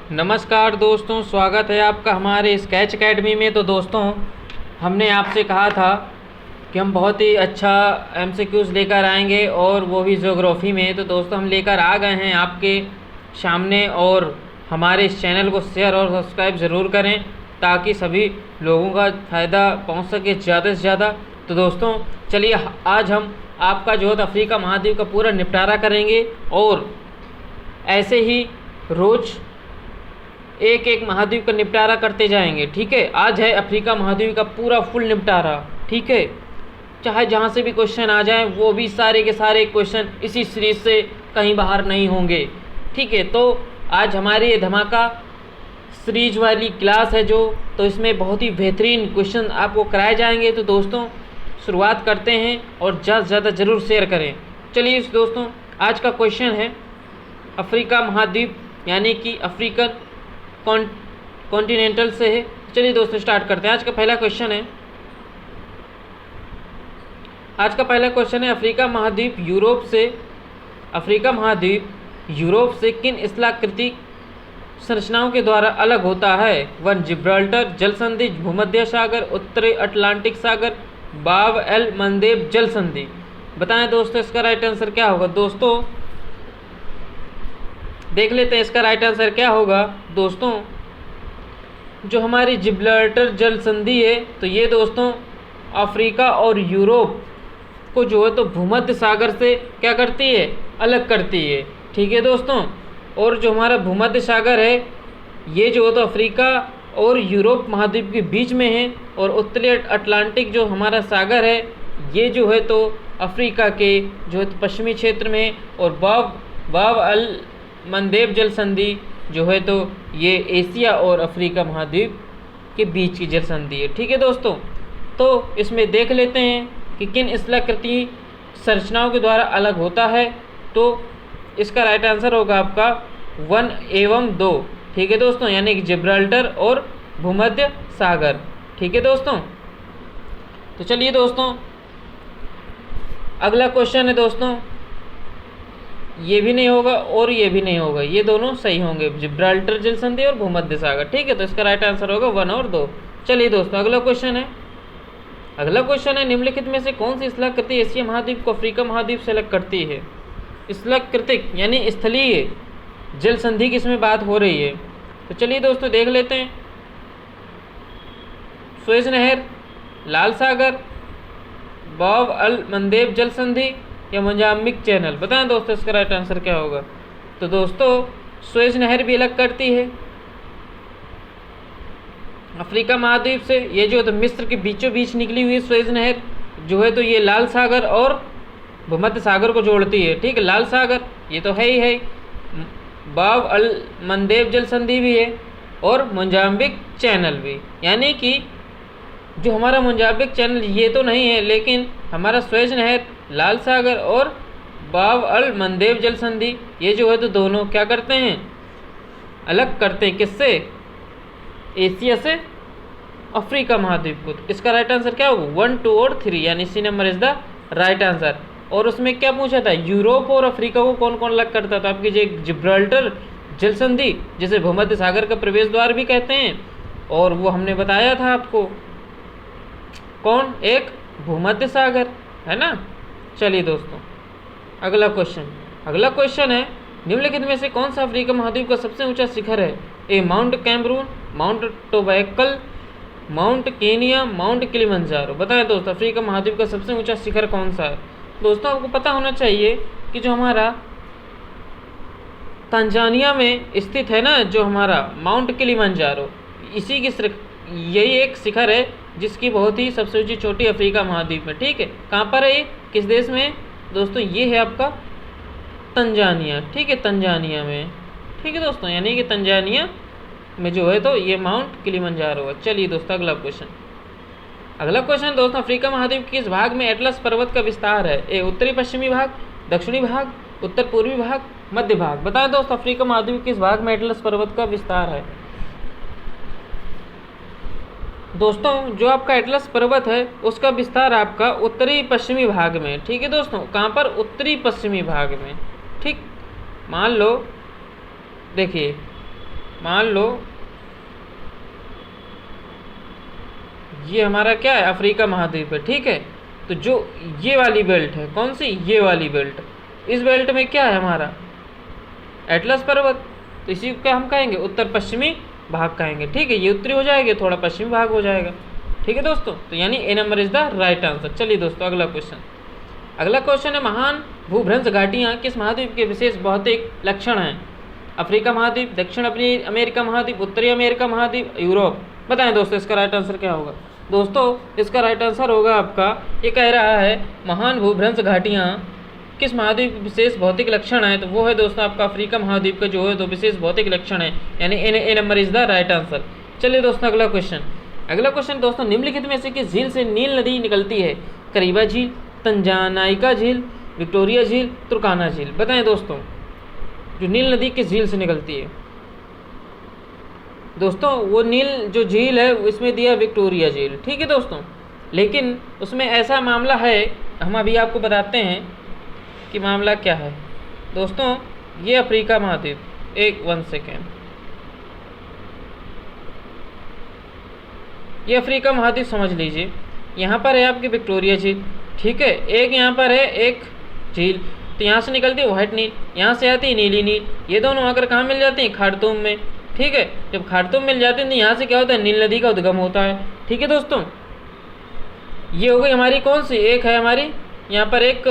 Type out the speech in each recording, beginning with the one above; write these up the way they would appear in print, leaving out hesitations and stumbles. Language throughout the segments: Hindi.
नमस्कार दोस्तों, स्वागत है आपका हमारे स्केच एकेडमी में। तो दोस्तों, हमने आपसे कहा था कि हम बहुत ही अच्छा एमसीक्यूज़ लेकर आएंगे और वो भी ज्योग्राफी में। तो दोस्तों, हम लेकर आ गए हैं आपके सामने, और हमारे इस चैनल को शेयर और सब्सक्राइब ज़रूर करें ताकि सभी लोगों का फ़ायदा पहुंच सके ज़्यादा से ज़्यादा। तो दोस्तों चलिए, आज हम आपका जो है अफ्रीका महाद्वीप का पूरा निपटारा करेंगे, और ऐसे ही रोज़ एक एक महाद्वीप का निपटारा करते जाएंगे। ठीक है, आज है अफ्रीका महाद्वीप का पूरा फुल निपटारा। ठीक है, चाहे जहाँ से भी क्वेश्चन आ जाएं, वो भी सारे के सारे क्वेश्चन इसी सीरीज से कहीं बाहर नहीं होंगे। ठीक है, तो आज हमारी ये धमाका सीरीज वाली क्लास है तो इसमें बहुत ही बेहतरीन क्वेश्चन आपको कराए जाएंगे। तो दोस्तों शुरुआत करते हैं, और ज़्यादा से ज़्यादा ज़रूर शेयर करें। चलिए दोस्तों, आज का क्वेश्चन है अफ्रीका महाद्वीप यानी कि अफ्रीकन कॉन्टिनेंटल से है। चलिए दोस्तों स्टार्ट करते हैं। आज का पहला क्वेश्चन है अफ्रीका महाद्वीप यूरोप से किन स्थलाकृतिक संरचनाओं के द्वारा अलग होता है? 1 जिब्राल्टर जल संधि, भूमध्य सागर, उत्तरी अटलांटिक सागर, बाब एल मंदेब जल संधि। बताएं दोस्तों इसका राइट आंसर क्या होगा। दोस्तों देख लेते हैं इसका राइट आंसर क्या होगा। दोस्तों जो हमारी जिब्राल्टर जल संधि है, तो ये दोस्तों अफ्रीका और यूरोप को जो है तो भूमध्य सागर से क्या करती है, अलग करती है। ठीक है दोस्तों, और जो हमारा भूमध्य सागर है ये जो है तो अफ्रीका और यूरोप महाद्वीप के बीच में है, और उत्तरी अटलांटिक जो हमारा सागर है ये जो है तो अफ्रीका के जो है तो पश्चिमी क्षेत्र में, और बाब अल मंदेब जल संधि जो है तो ये एशिया और अफ्रीका महाद्वीप के बीच की जल संधि है। ठीक है दोस्तों, तो इसमें देख लेते हैं कि किन स्थलाकृति संरचनाओं के द्वारा अलग होता है। तो इसका राइट आंसर होगा आपका 1 एवं 2। ठीक है दोस्तों, यानी कि जिब्राल्टर और भूमध्य सागर। ठीक है दोस्तों, तो चलिए दोस्तों अगला क्वेश्चन है। दोस्तों ये भी नहीं होगा और ये भी नहीं होगा, ये दोनों सही होंगे, जिब्राल्टर जल संधि और भूमध्य सागर। ठीक है, तो इसका राइट आंसर होगा 1 और 2। चलिए दोस्तों अगला क्वेश्चन है निम्नलिखित में से कौन सी स्थलाकृति एशिया महाद्वीप को अफ्रीका महाद्वीप से अलग करती है? स्थलाकृतिक यानी स्थलीय जल संधि की इसमें बात हो रही है। तो चलिए दोस्तों देख लेते हैं। सुएज नहर, लाल सागर, बाब अल मंदेब जल संधि या मोजाम्बिक चैनल। बताएं दोस्तों इसका राइट आंसर क्या होगा। तो दोस्तों सुएज नहर भी अलग करती है अफ्रीका महाद्वीप से। ये जो है तो मिस्र के बीचों बीच निकली हुई सुएज नहर जो है तो ये लाल सागर और भूमध्य सागर को जोड़ती है। ठीक है, लाल सागर ये तो है ही है, बाब अल मंदेब जल संधि भी है, और मोजाम्बिक चैनल भी। यानी कि जो हमारा मोजाम्बिक चैनल ये तो नहीं है, लेकिन हमारा सुएज नहर, लाल सागर और बाब अल मंदेब जल संधि ये जो है तो दोनों क्या करते हैं, अलग करते हैं। किससे? एशिया से अफ्रीका महाद्वीप को। इसका राइट आंसर क्या होगा? 1, 2 और 3, यानी C number is the right answer. और उसमें क्या पूछा था, यूरोप और अफ्रीका को कौन कौन अलग करता था? आपकी जिब्राल्टर जल संधि जिसे भूमध्य सागर का प्रवेश द्वार भी कहते हैं, और वो हमने बताया था आपको कौन, एक भूमध्य सागर है ना। चलिए दोस्तों अगला क्वेश्चन है निम्नलिखित में से कौन सा अफ्रीका महाद्वीप का सबसे ऊंचा शिखर है? A Mount Cameroon, Mount Toubkal, Mount Kenya, Mount Kilimanjaro. बताएं दोस्तों अफ्रीका महाद्वीप का सबसे ऊंचा शिखर कौन सा है? दोस्तों आपको पता होना चाहिए कि जो हमारा तंजानिया में स्थित है ना, जो हमारा माउंट किलिमंजारो, इसी की यही एक शिखर है जिसकी बहुत ही सबसे ऊंची चोटी अफ्रीका महाद्वीप में। ठीक है, कहाँ पर है ये, किस देश में? दोस्तों ये है आपका तंजानिया। ठीक है, तंजानिया में। ठीक है दोस्तों, यानी कि तंजानिया में जो है तो ये माउंट किलिमंजारो है। चलिए दोस्तों अगला क्वेश्चन दोस्तों, अफ्रीका महाद्वीप के किस भाग में एटलस पर्वत का विस्तार है? ए उत्तरी पश्चिमी भाग, दक्षिणी भाग, उत्तर पूर्वी भाग, मध्य भाग। बताएं दोस्तों अफ्रीका महाद्वीप किस भाग में एटलस पर्वत का विस्तार है? दोस्तों जो आपका एटलस पर्वत है उसका विस्तार आपका उत्तरी पश्चिमी भाग में। ठीक है दोस्तों, कहाँ पर? उत्तरी पश्चिमी भाग में। ठीक, मान लो देखिए मान लो ये हमारा क्या है, अफ्रीका महाद्वीप है, ठीक है। तो जो ये वाली बेल्ट है, कौन सी, ये वाली बेल्ट, इस बेल्ट में क्या है हमारा, एटलस पर्वत। तो इसी का हम कहेंगे उत्तर पश्चिमी भाग कहेंगे, ठीक है। ये उत्तरी हो जाएगा, थोड़ा पश्चिमी भाग हो जाएगा, ठीक है दोस्तों। तो यानी A number is the right answer. चलिए दोस्तों अगला क्वेश्चन। अगला क्वेश्चन है, महान भूभ्रंश घाटियाँ किस महाद्वीप के विशेष भौतिक लक्षण हैं? अफ्रीका महाद्वीप, दक्षिण अमेरिका महाद्वीप, उत्तरी अमेरिका महाद्वीप, यूरोप। बताएं दोस्तों इसका राइट आंसर क्या होगा। दोस्तों इसका राइट आंसर होगा आपका, ये कह रहा है महान भूभ्रंश घाटियाँ किस महाद्वीप के विशेष भौतिक लक्षण है, तो वो है दोस्तों आपका अफ्रीका महाद्वीप का जो है तो विशेष भौतिक लक्षण है, यानी A number is the right answer. चलिए दोस्तों अगला क्वेश्चन। अगला क्वेश्चन दोस्तों, निम्नलिखित में से किस झील से नील नदी निकलती है? करीबा झील, तंजानाइका झील, विक्टोरिया झील, तुर्काना झील। बताएं दोस्तों जो नील नदी किस झील से निकलती है? दोस्तों वो नील जो झील है इसमें दिया विक्टोरिया झील, ठीक है दोस्तों। लेकिन उसमें ऐसा मामला है, हम अभी आपको बताते हैं कि मामला क्या है। दोस्तों ये अफ्रीका महाद्वीप, एक 1 सेकेंड, ये अफ्रीका महाद्वीप समझ लीजिए। यहाँ पर है आपकी विक्टोरिया झील, ठीक है। एक यहाँ पर है एक झील, तो यहाँ से निकलती है व्हाइट नील, यहाँ से आती है नीली नील। ये दोनों आकर कहाँ मिल जाती हैं? खार्तूम में, ठीक है। जब खार्तूम मिल जाते हैं तो यहाँ से क्या होता है? नील नदी का उद्गम होता है, ठीक है दोस्तों। ये हो गई हमारी कौन सी, एक है हमारी यहाँ पर एक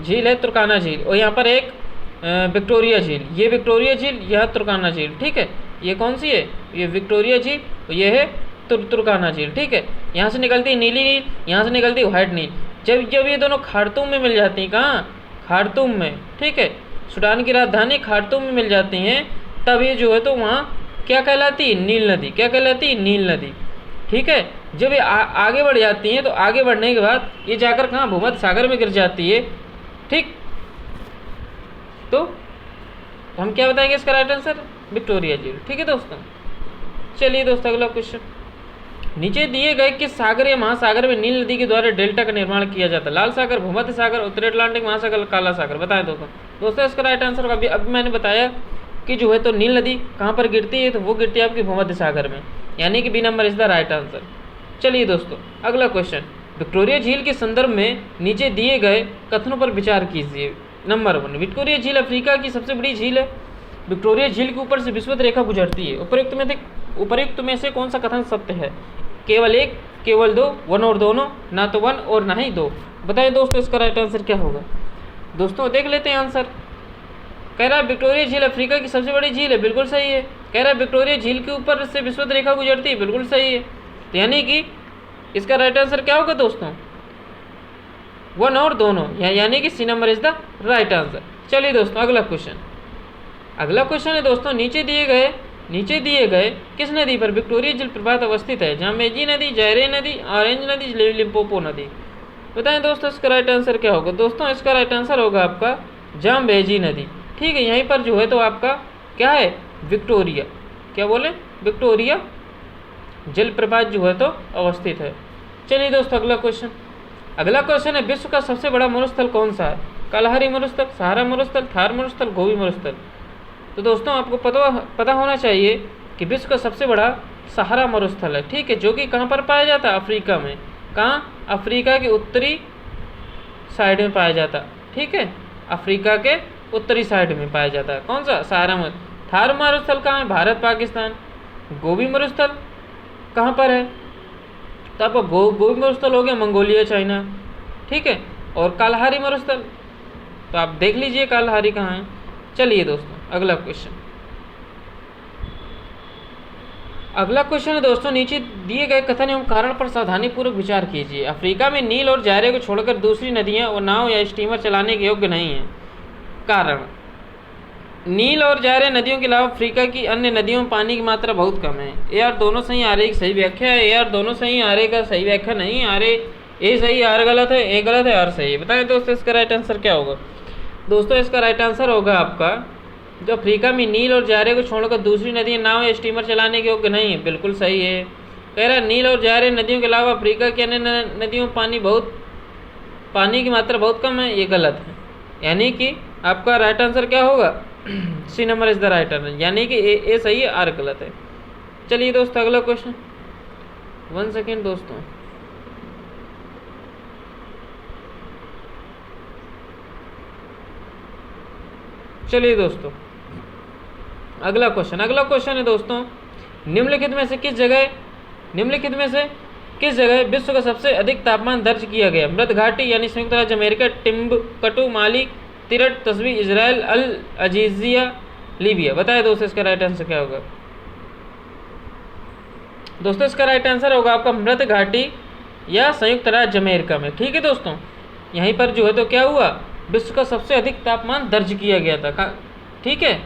झील है तुर्काना झील, और यहाँ पर एक विक्टोरिया झील। ये विक्टोरिया झील, यह तुर्काना झील, ठीक है। ये कौन सी है? ये विक्टोरिया झील, ये है तुर्काना झील, ठीक है। यहाँ से निकलती है नीली नील, यहाँ से निकलती है व्हाइट नील। जब ये दोनों खार्तूम में मिल जाती हैं, कहाँ? खार्तूम में, ठीक है। सूडान की राजधानी खार्तूम में मिल जाती हैं, तब ये जो है तो वहाँ क्या कहलाती है? नील नदी। क्या कहलाती है? नील नदी, ठीक है। जब ये आगे बढ़ जाती हैं तो आगे बढ़ने के बाद ये जाकर कहाँ? भूमध्य सागर में गिर जाती है, ठीक। तो हम क्या बताएंगे इसका राइट आंसर? विक्टोरिया झील, ठीक है दोस्तों। चलिए दोस्तों अगला क्वेश्चन। नीचे दिए गए किस सागर या महासागर में नील नदी के द्वारा डेल्टा का निर्माण किया जाता है? लाल सागर, भूमध्य सागर, उत्तरी अटलांटिक महासागर, काला सागर। बताएं दोस्तों इसका राइट आंसर अभी मैंने बताया कि जो है तो नील नदी कहाँ पर गिरती है, तो वो गिरती है आपकी भूमध्य सागर में, यानी कि B number is the right answer. चलिए दोस्तों अगला क्वेश्चन। विक्टोरिया झील के संदर्भ में नीचे दिए गए कथनों पर विचार कीजिए। नंबर 1, विक्टोरिया झील अफ्रीका की सबसे बड़ी झील है। विक्टोरिया झील के ऊपर से विषुवत रेखा गुजरती है। उपयुक्त में से कौन सा कथन सत्य है? केवल एक, केवल दो, वन और दोनों, ना तो वन और ना ही दो। बताइए दोस्तों इसका राइट आंसर क्या होगा। दोस्तों देख लेते हैं आंसर। कह रहा है विक्टोरिया झील अफ्रीका की सबसे बड़ी झील है, बिल्कुल सही है। कह रहा है विक्टोरिया झील के ऊपर से विषुवत रेखा गुजरती है, बिल्कुल सही है। तो यानी कि इसका राइट आंसर क्या होगा दोस्तों? वन और दोनों, यानी कि C number is the right answer. चलिए दोस्तों अगला क्वेश्चन। अगला क्वेश्चन है दोस्तों, नीचे दिए गए किस नदी पर विक्टोरिया जलप्रपात अवस्थित है? जाम्बेजी नदी, जायरे नदी, ऑरेंज नदी, लिम्पोपो नदी। बताएं दोस्तों इसका राइट आंसर क्या होगा। दोस्तों इसका राइट आंसर होगा आपका जाम्बेजी नदी, ठीक है। यहीं पर जो है तो आपका क्या है? विक्टोरिया, क्या बोले? विक्टोरिया जलप्रपात जो है तो अवस्थित है। चलिए दोस्तों अगला क्वेश्चन है, विश्व का सबसे बड़ा मरुस्थल कौन सा है? कालाहारी मरुस्थल, सहारा मरुस्थल, थार मरुस्थल, गोबी मरुस्थल। तो दोस्तों आपको पता होना चाहिए कि विश्व का सबसे बड़ा सहारा मरुस्थल है, ठीक है, जो कि कहाँ पर पाया जाता है? अफ्रीका में। कहाँ? अफ्रीका के उत्तरी साइड में पाया जाता है, ठीक है। अफ्रीका के उत्तरी साइड में पाया जाता है। कौन सा? सहारा मरुस्थल। थार मरुस्थल कहाँ है? भारत पाकिस्तान। गोबी मरुस्थल कहाँ पर है? तो आपका गोबी मरुस्थल हो गया मंगोलिया चाइना, ठीक है। और कालाहारी मरुस्थल तो आप देख लीजिए कालाहारी कहाँ है। चलिए दोस्तों अगला क्वेश्चन है दोस्तों, नीचे दिए गए कथन एवं कारण पर सावधानीपूर्वक विचार कीजिए। अफ्रीका में नील और जायरे को छोड़कर दूसरी नदियां और नाव या स्टीमर चलाने के योग्य नहीं हैं। कारण, नील और जायरे नदियों के अलावा अफ्रीका की अन्य नदियों में पानी की मात्रा बहुत कम है। ए आर दोनों सही, आ रही सही व्याख्या है। ए आर दोनों सही, आ रही का सही व्याख्या नहीं। आ रही ए सही, आर गलत है, ए गलत है, आर सही है। बताएं दोस्तों इसका राइट आंसर क्या होगा। दोस्तों इसका राइट आंसर होगा आपका, जो अफ्रीका में नील और जायरे को छोड़कर दूसरी नदियाँ नाव या स्टीमर चलाने के योग्य नहीं है, बिल्कुल सही है। कह रहा है नील और जायरे नदियों के अलावा अफ्रीका की अन्य नदियों में पानी की मात्रा बहुत कम है, ये गलत है। यानी कि आपका राइट आंसर क्या होगा? C number is the right answer, यानी कि ए सही है, आर गलत है। चलिए दोस्तों अगला क्वेश्चन, 1 सेकेंड दोस्तों। चलिए दोस्तों अगला क्वेश्चन है दोस्तों, निम्नलिखित में से किस जगह विश्व का सबसे अधिक तापमान दर्ज किया गया? मृत घाटी यानी संयुक्त राज्य अमेरिका, टिम्बकटू माली, तिरट तस्वी इजराइल, अल अजीजिया लीबिया। बताए दोस्तों इसका राइट आंसर क्या होगा? दोस्तों इसका राइट आंसर होगा आपका मृत घाटी या संयुक्त राज्य अमेरिका में। ठीक है दोस्तों, यहीं पर जो है तो क्या हुआ, विश्व का सबसे अधिक तापमान दर्ज किया गया था। ठीक है,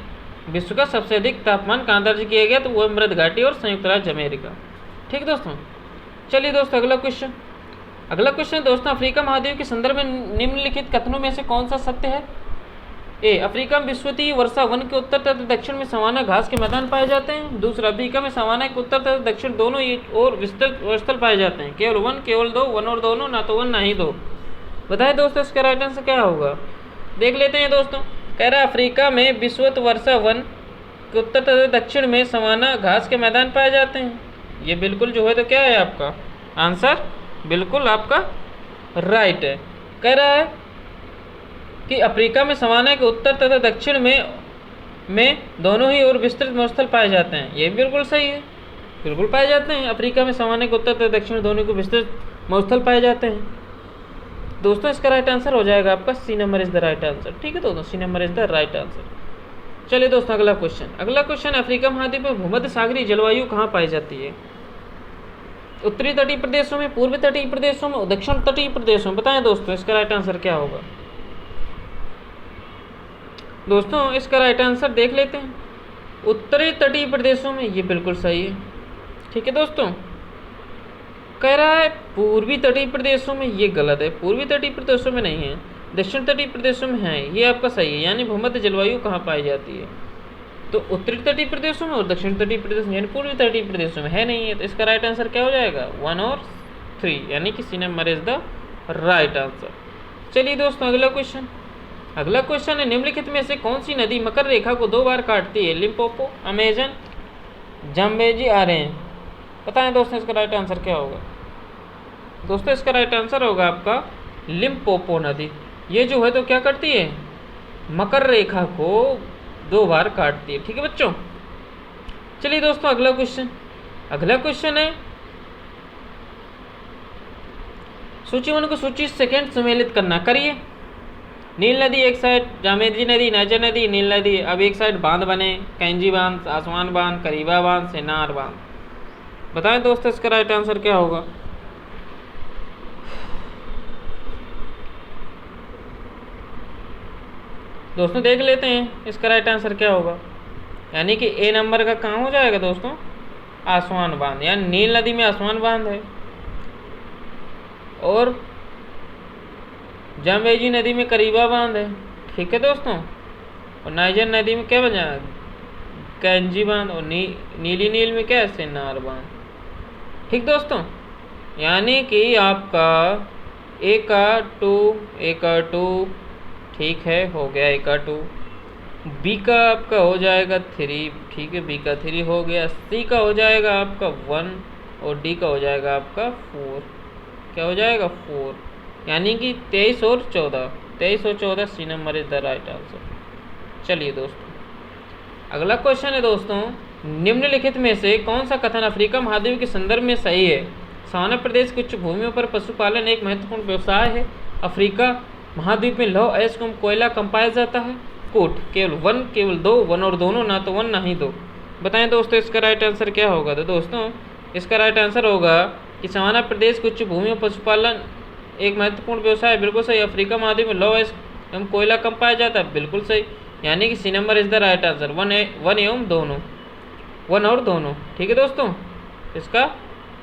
विश्व का सबसे अधिक तापमान कहाँ दर्ज किया गया? तो वो मृत घाटी और संयुक्त राज्य अमेरिका। ठीक दोस्तों, चलिए दोस्तों अगला क्वेश्चन दोस्तों, अफ्रीका महाद्वीप के संदर्भ में निम्नलिखित कथनों में से कौन सा सत्य है? ए, अफ्रीका में विश्वतीय वर्षा वन के उत्तर तथा दक्षिण में सवाना घास के मैदान पाए जाते हैं। दूसरा, अफ्रीका में सवाना के उत्तर तथा दक्षिण दोनों और विस्तृत स्थल पाए जाते हैं। केवल वन, केवल दो, वन और दोनों, ना तो वन ना ही दो। बताए दोस्तों इसका राइट आंसर क्या होगा? देख लेते हैं दोस्तों। कह रहा है अफ्रीका में विस्तृत वर्षा वन के उत्तर तथा दक्षिण में सवाना घास के मैदान पाए जाते हैं। ये बिल्कुल जो है तो क्या है आपका आंसर, बिल्कुल आपका राइट है। कह रहा है कि अफ्रीका में सवाना के उत्तर तथा दक्षिण में दोनों ही और विस्तृत मरुस्थल पाए जाते हैं। ये बिल्कुल सही है, बिल्कुल पाए जाते हैं। अफ्रीका में सवाना के उत्तर तथा दक्षिण दोनों को विस्तृत मरुस्थल पाए जाते हैं। दोस्तों इसका राइट आंसर हो जाएगा आपका C number is the right answer. ठीक है दोस्तों, C number is the right answer. चलिए दोस्तों अगला क्वेश्चन, अफ्रीका महाद्वीप में भूमध्य सागरीय जलवायु कहाँ पाई जाती है? उत्तरी तटीय प्रदेशों में, पूर्वी तटीय प्रदेशों में, दक्षिण तटीय प्रदेशों में। बताएं दोस्तों इसका राइट आंसर क्या होगा? दोस्तों इसका राइट आंसर देख लेते हैं, उत्तरी तटीय प्रदेशों में। ये बिल्कुल सही है। ठीक है दोस्तों, कह रहा है पूर्वी तटीय प्रदेशों में। ये गलत है, पूर्वी तटीय प्रदेशों में नहीं है, दक्षिण तटीय प्रदेशों में है। ये आपका सही है, यानी भूमध्य जलवायु कहाँ पाई जाती है? तो उत्तरी तटीय प्रदेशों में और दक्षिण तटीय प्रदेशों में, यानी पूर्वी तटीय प्रदेशों में है नहीं है। तो इसका राइट आंसर क्या हो जाएगा? 1 और 3, यानी कि C number is the right answer. चलिए दोस्तों अगला क्वेश्चन है, निम्नलिखित में से कौन सी नदी मकर रेखा को 2 बार काटती है? Limpopo, Amazon, Zambezi, Orange. बताएं दोस्तों इसका राइट आंसर क्या होगा? दोस्तों इसका राइट आंसर होगा आपका लिम्पोपो नदी। ये जो है तो क्या करती है? मकर रेखा को 2 बार काटती है। ठीक है बच्चों, चलिए दोस्तों अगला क्वेश्चन है, सूची 1 को सूची सेकंड सम्मिलित करना। करिए। नील नदी एक साइड, जामेद्री नदी, नाइजर नदी, नील नदी। अब एक साइड बांध बने, कैंजी बांध, आसमान बांध, करीबा बांध, सेनार बांध। बताएं दोस्तों इसका राइट आंसर क्या होगा? दोस्तों देख लेते हैं इसका राइट आंसर क्या होगा, यानी कि ए नंबर का कहाँ हो जाएगा दोस्तों? आसमान बांध, यानी नील नदी में आसमान बांध है, और जाम्बेजी नदी में करीबा बांध है। ठीक है दोस्तों, और नाइजर नदी में क्या बना? कैंजी बांध, और नीली नील में क्या है? सेनार बांध। ठीक दोस्तों, यानी कि आपका ए का 2 ठीक है, हो गया ए का 2। बी का आपका हो जाएगा 3। ठीक है, बी का 3 हो गया। सी का हो जाएगा आपका 1 और डी का हो जाएगा आपका 4। क्या हो जाएगा? 4, यानी कि 23 और 14। C number is the right answer. चलिए दोस्तों अगला क्वेश्चन है दोस्तों, निम्नलिखित में से कौन सा कथन अफ्रीका महाद्वीप के संदर्भ में सही है? सवाना प्रदेश की उच्च भूमियों पर पशुपालन एक महत्वपूर्ण व्यवसाय है। अफ्रीका महाद्वीप में लौह अयस्क एवं कोयला कम पाया जाता है। कोट, केवल 1, केवल 2, 1 और दोनों, ना तो 1 ना ही 2। बताएं दोस्तों इसका राइट आंसर क्या होगा? तो दोस्तों इसका राइट आंसर होगा कि सवाना प्रदेश की उच्च भूमियों पर पशुपालन एक महत्वपूर्ण व्यवसाय। बिल्कुल सही। अफ्रीका महाद्वीप में लौह अयस्क एवं कोयला कम पाया जाता है। बिल्कुल सही, यानी कि C number is the right answer. 1 एवं दोनों, 1 और दोनों। ठीक है दोस्तों, इसका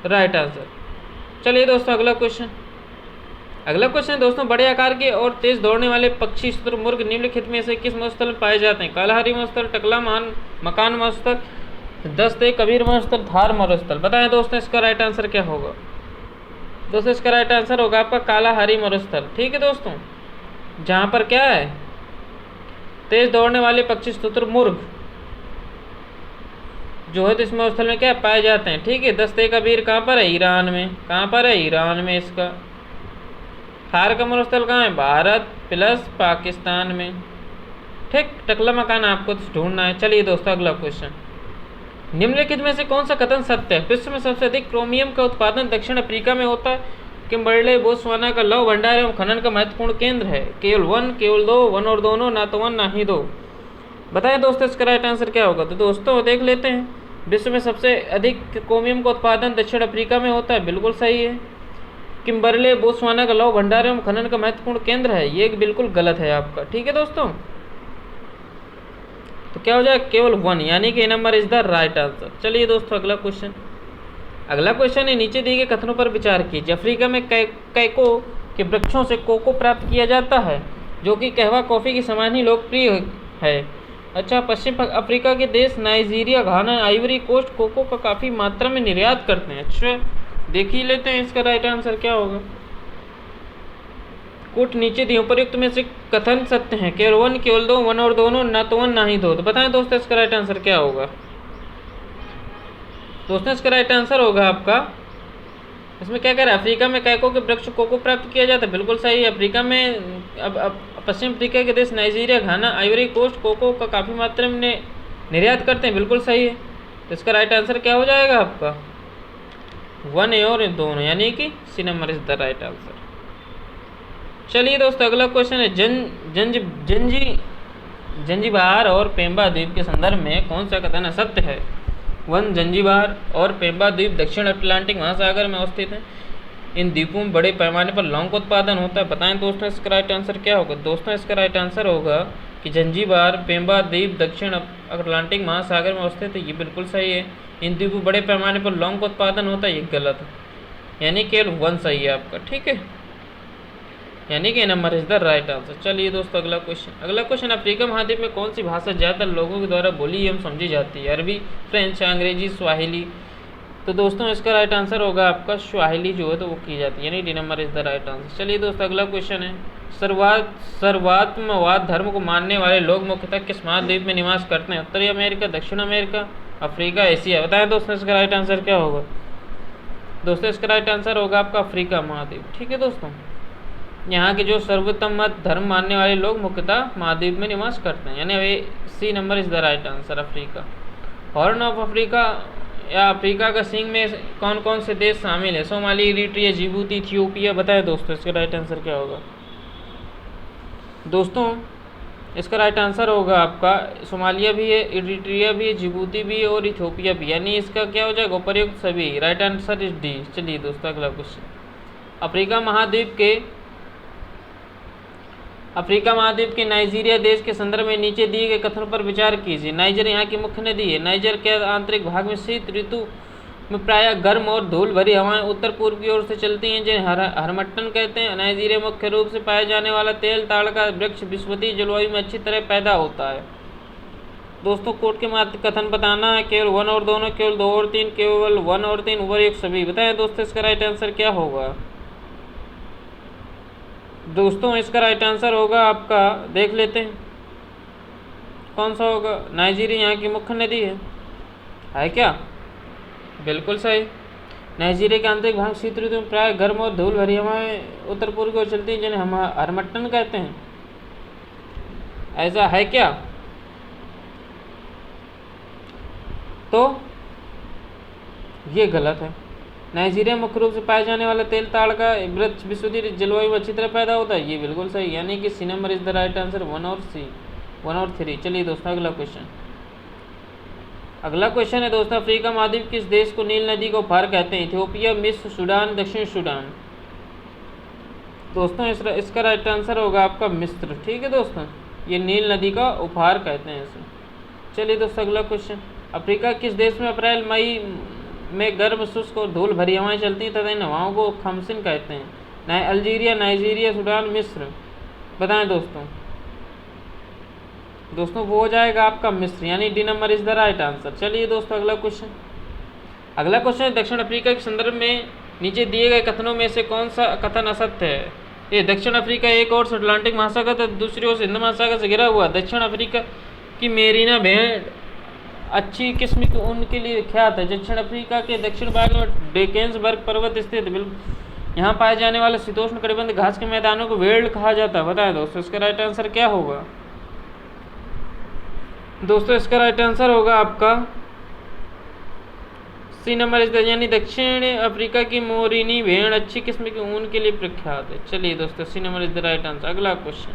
राइट आंसर। चलिए दोस्तों अगला क्वेश्चन है दोस्तों, बड़े आकार के और तेज दौड़ने वाले पक्षी शुतुरमुर्ग निम्नलिखित में से किस मरुस्थल में पाए जाते हैं? कालाहारी मरुस्थल, टकला मकान मरुस्थल, दस्ते कबीर मरुस्थल, धार मरुस्थल। बताएं दोस्तों इसका राइट आंसर क्या होगा? दोस्तों इसका राइट आंसर होगा आपका कालाहारी मरुस्थल। ठीक है दोस्तों, जहाँ पर क्या है? तेज दौड़ने वाले पक्षी शुतुरमुर्ग जो है तो इसमें स्थल में क्या पाए जाते हैं। ठीक है, दस्ते का वीर कहाँ पर है? ईरान में। कहाँ पर है? ईरान में। इसका थार का मरुस्थल कहाँ है? भारत प्लस पाकिस्तान में। ठीक, टकला मकान आपको ढूंढना है। चलिए दोस्तों अगला क्वेश्चन, निम्नलिखित में से कौन सा कथन सत्य है? विश्व में सबसे अधिक क्रोमियम का उत्पादन दक्षिण अफ्रीका में होता है। किम्बर्ले बोत्सवाना का लौह भंडार एवं खनन का महत्वपूर्ण केंद्र है। केवल वन, केवल दो, वन और दोनों, ना तो वन ना ही दो। बताएं दोस्तों इसका राइट आंसर क्या होगा? तो दोस्तों देख लेते हैं, विश्व में सबसे अधिक क्रोमियम का उत्पादन दक्षिण अफ्रीका में होता है, बिल्कुल सही है। किम्बर्ले बोत्सवाना का लौह भंडार एवं खनन का महत्वपूर्ण केंद्र है, ये बिल्कुल गलत है आपका। ठीक है दोस्तों, तो क्या हो जाएगा? केवल वन, यानी कि A number is the right answer. चलिए दोस्तों अगला क्वेश्चन, अगला क्वेश्चन है नीचे दिए गए कथनों पर विचार कीजिए। अफ्रीका में कैको के वृक्षों से कोको प्राप्त किया जाता है, जो कि कहवा कॉफी के समान ही लोकप्रिय है। अच्छा, पश्चिम अफ्रीका के देश नाइजीरिया, घाना, आइवरी कोस्ट कोको का काफ़ी मात्रा में निर्यात करते हैं। अच्छा, देख ही लेते हैं इसका राइट आंसर क्या होगा। कुछ नीचे दिए उपयुक्त में से कथन सत्य हैं। केवल वन, केवल दो, वन और दोनों, ना तो वन ना ही दो। तो बताएं दोस्तों इसका राइट आंसर क्या होगा? दोस्तों इसका राइट आंसर होगा आपका, इसमें क्या कह रहा है? अफ्रीका में कैको के वृक्ष कोको प्राप्त किया जाता है, बिल्कुल सही है। अफ्रीका में अब पश्चिम अफ्रीका के देश नाइजीरिया, घाना, आइवरी कोस्ट कोको का काफ़ी मात्रा में निर्यात करते हैं, बिल्कुल सही है। तो इसका राइट आंसर क्या हो जाएगा आपका? वन ए और दोनों, यानी कि C number is the right answer. चलिए दोस्तों अगला क्वेश्चन है, जंजीबार और पेम्बा द्वीप के संदर्भ में कौन सा कथन सत्य है? वन, जंजीबार और पेम्बा द्वीप दक्षिण अटलांटिक महासागर में अवस्थित हैं। इन द्वीपों में बड़े पैमाने पर लौंग का उत्पादन होता है। बताएं दोस्तों इसका राइट आंसर क्या होगा? दोस्तों इसका राइट आंसर होगा कि जंजीबार पेम्बा द्वीप दक्षिण अटलांटिक महासागर में अवस्थित है, ये बिल्कुल सही है। इन द्वीपों बड़े पैमाने पर लौंग का उत्पादन होता है, ये गलत है, यानी केवल वन सही है आपका। ठीक है, यानी कि number is the right answer. चलिए दोस्तों अगला क्वेश्चन, अफ्रीका महाद्वीप में कौन सी भाषा ज़्यादातर लोगों के द्वारा बोली एवं समझी जाती है? अरबी, फ्रेंच, अंग्रेजी, स्वाहिली। तो दोस्तों इसका राइट आंसर होगा आपका स्वाहिली जो है तो वो की जाती है, यानी D number is the right answer. चलिए दोस्तों अगला क्वेश्चन है, सर्वात्मवाद धर्म को मानने वाले लोग मुख्यतः किस महाद्वीप में निवास करते हैं? उत्तरी अमेरिका, दक्षिण अमेरिका, अफ्रीका, एशिया। बताएं दोस्तों इसका राइट आंसर क्या होगा? दोस्तों इसका राइट आंसर होगा आपका अफ्रीका महाद्वीप। ठीक है दोस्तों, यहाँ के जो सर्वोत्तम मत धर्म मानने वाले लोग मुख्यतः महाद्वीप में निवास करते हैं, यानी वे C number is the right answer Africa. Horn of Africa या अफ्रीका का सिंह में कौन कौन से देश शामिल है? Somali, Eritrea, Djibouti, Ethiopia. बताएं दोस्तों इसका राइट आंसर क्या होगा? दोस्तों इसका राइट आंसर होगा आपका सोमालिया भी है, इरिट्रिया भी है, जिबूती भी है और इथियोपिया भी, यानी इसका क्या हो जाएगा? उपर्युक्त सभी। Right answer is D. चलिए दोस्तों अगला क्वेश्चन, अफ्रीका महाद्वीप के नाइजीरिया देश के संदर्भ में नीचे दिए गए कथनों पर विचार कीजिए। नाइजर यहाँ की मुख्य नदी है। नाइजर के आंतरिक भाग में शीत ऋतु में प्रायः गर्म और धूल भरी हवाएं उत्तर पूर्व की ओर से चलती हैं, जिन्हें हरमट्टन कहते हैं। नाइजीरिया मुख्य रूप से पाया जाने वाला तेल ताड़ का वृक्ष विषुवतीय जलवायु में अच्छी तरह पैदा होता है। दोस्तों कोट के मात्र कथन बताना है, केवल वन और दोनों, केवल दो और तीन, केवल वन और तीन, उपर्युक्त सभी। बताएं दोस्तों इसका राइट आंसर क्या होगा? दोस्तों इसका राइट आंसर होगा आपका, देख लेते हैं कौन सा होगा। नाइजीरिया यहाँ की मुख्य नदी है क्या? बिल्कुल सही। नाइजीरिया के आंतरिक भाग शीत ऋतु में प्राय गर्म और धूल भरी हवाएं उत्तर पूर्व की ओर चलती हैं, जिन्हें हम हरमट्टन कहते हैं। ऐसा है क्या? तो ये गलत है। नाइजीरिया मुख्य रूप से पाए जाने वाला तेल ताड़ का वृक्ष विषुवतीय जलवायु में अच्छी तरह पैदा होता है, ये बिल्कुल सही, यानी कि C number is the right answer, one और थ्री। चलिए दोस्तों अगला क्वेश्चन है दोस्तों, अफ्रीका महाद्वीप किस देश को नील नदी का उपहार कहते हैं? इथियोपिया, मिस्र, सूडान, दक्षिण सूडान। दोस्तों इसका राइट आंसर होगा आपका मिस्र। ठीक है दोस्तों, ये नील नदी का उपहार कहते हैं इसे। चलिए दोस्तों अगला क्वेश्चन, अफ्रीका किस देश में अप्रैल मई में गर्म, शुष्क और धूल भरी हवाएं चलती हैं तथा इन हवाओं को खमसिन कहते हैं? अल्जीरिया, नाइजीरिया, सूडान, मिस्र। बताएं दोस्तों वो हो जाएगा आपका मिस्र, यानी D number is the right answer. चलिए दोस्तों अगला क्वेश्चन है, दक्षिण अफ्रीका के संदर्भ में नीचे दिए गए कथनों में से कौन सा कथन असत्य है? ये दक्षिण अफ्रीका एक ओर से अटलांटिक महासागर तथा दूसरी ओर से हिंद महासागर से घिरा हुआ। दक्षिण अफ्रीका की मेरीना भेड़ अच्छी किस्म की ऊन के लिए विख्यात है। दक्षिण अफ्रीका के दक्षिण भाग में डेकेंसबर्ग पर्वत स्थित है। यहाँ पाए जाने वाले शीतोष्ण कटिबंधीय घास के मैदानों को वेल्ड कहा जाता है। बताएं दोस्तों इसका राइट आंसर क्या होगा। दोस्तों इसका राइट आंसर होगा आपका सी नंबर इस, यानी दक्षिण अफ्रीका की मोरिनी भेड़ अच्छी किस्म की ऊन के लिए प्रख्यात है। चलिए दोस्तों C number is the right answer. अगला क्वेश्चन,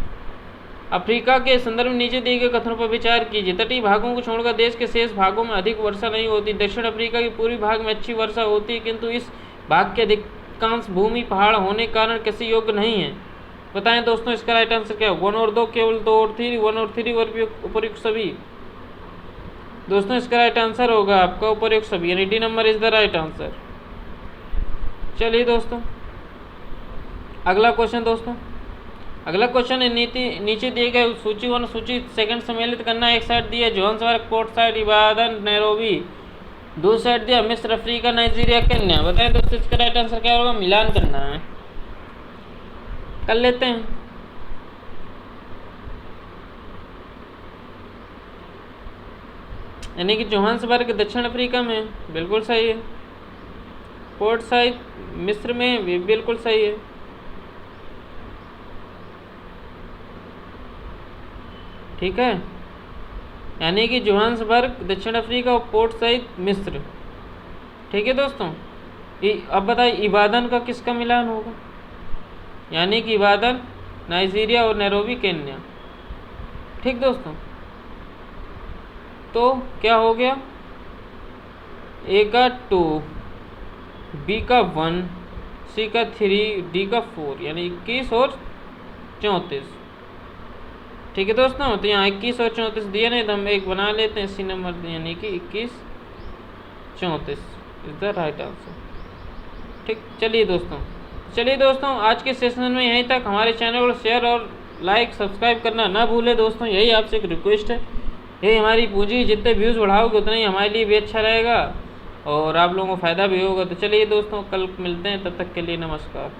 अफ्रीका के संदर्भ में नीचे दिए गए कथनों पर विचार कीजिए। तटीय भागों को छोड़कर देश के शेष भागों में अधिक वर्षा नहीं होती। दक्षिण अफ्रीका के पूर्वी भाग में अच्छी वर्षा होती है, किंतु इस भाग के अधिकांश भूमि पहाड़ होने के कारण कृषि योग्य नहीं है। बताएं दोस्तों इसका राइट आंसर क्या होगा। 1 और 2, केवल 2 और 3, 1 और 3 उपयुक्त सभी। दोस्तों इसका राइट आंसर होगा आपका उपयुक्त सभी, यानी D number is the right answer. चलिए दोस्तों अगला क्वेश्चन। दोस्तों अगला क्वेश्चन है नीचे दिए गए सूची 1 सूची 2 सम्मिलित करना। एक साइड दिया Johannesburg, Port Said, Ibadan, Nairobi. 2 side दिया मिस्र, अफ्रीका, नाइजीरिया, केन्या। बताएं दोस्तों इसका राइट आंसर क्या होगा। मिलान करना है, कर लेते हैं। यानी कि जोहान्सबर्ग दक्षिण अफ्रीका में बिल्कुल सही है। पोर्ट साइड मिस्र में भी बिल्कुल सही है। ठीक है, यानी कि जोहान्सबर्ग दक्षिण अफ्रीका और पोर्ट साइड मिस्र। ठीक है दोस्तों, अब बताइए इबादन का किसका मिलान होगा। यानी कि इबादन नाइजीरिया और नैरोबी केन्या। ठीक दोस्तों, तो क्या हो गया, ए का 2, बी का 1, सी का 3, डी का 4, यानी 21 और 34। ठीक है दोस्तों, तो यहाँ 21 और 34 दिए नहीं, तो हम एक बना लेते हैं सी नंबर, यानी कि 21 34 इज द राइट आंसर। ठीक, चलिए दोस्तों आज के सेशन में यहीं तक। हमारे चैनल को शेयर और लाइक सब्सक्राइब करना ना भूलें दोस्तों, यही आपसे एक रिक्वेस्ट है। यही हमारी पूंजी, जितने व्यूज़ बढ़ाओगे उतना ही हमारे लिए भी अच्छा रहेगा और आप लोगों को फ़ायदा भी होगा। तो चलिए दोस्तों कल मिलते हैं, तब तक के लिए नमस्कार।